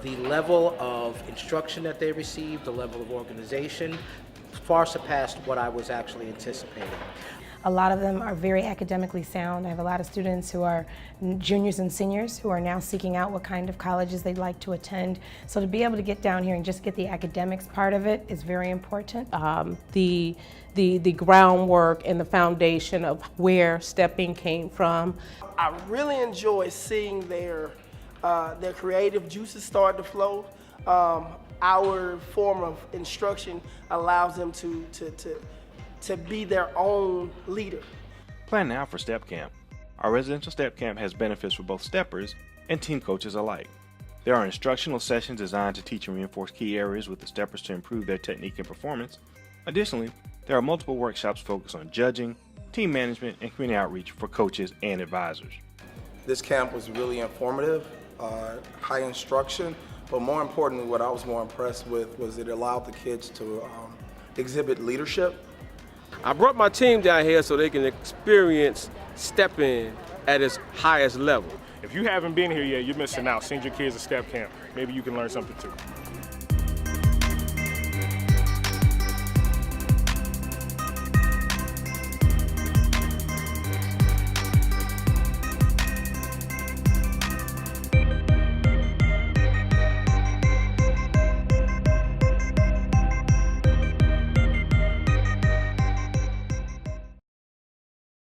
the level of instruction that they received, the level of organization, far surpassed what I was actually anticipating. A lot of them are very academically sound. I have a lot of students who are juniors and seniors who are now seeking out what kind of colleges they'd like to attend. So to be able to get down here and just get the academics part of it is very important. The groundwork and the foundation of where Stepping came from. I really enjoy seeing their creative juices start to flow. Our form of instruction allows them to be their own leader. Plan now for Step Camp. Our residential Step Camp has benefits for both steppers and team coaches alike. There are instructional sessions designed to teach and reinforce key areas with the steppers to improve their technique and performance. Additionally, there are multiple workshops focused on judging, team management, and community outreach for coaches and advisors. This camp was really informative, high instruction, but more importantly, what I was more impressed with was it allowed the kids to exhibit leadership. I brought my team down here so they can experience stepping at its highest level. If you haven't been here yet, you're missing out. Send your kids to Step Camp. Maybe you can learn something too.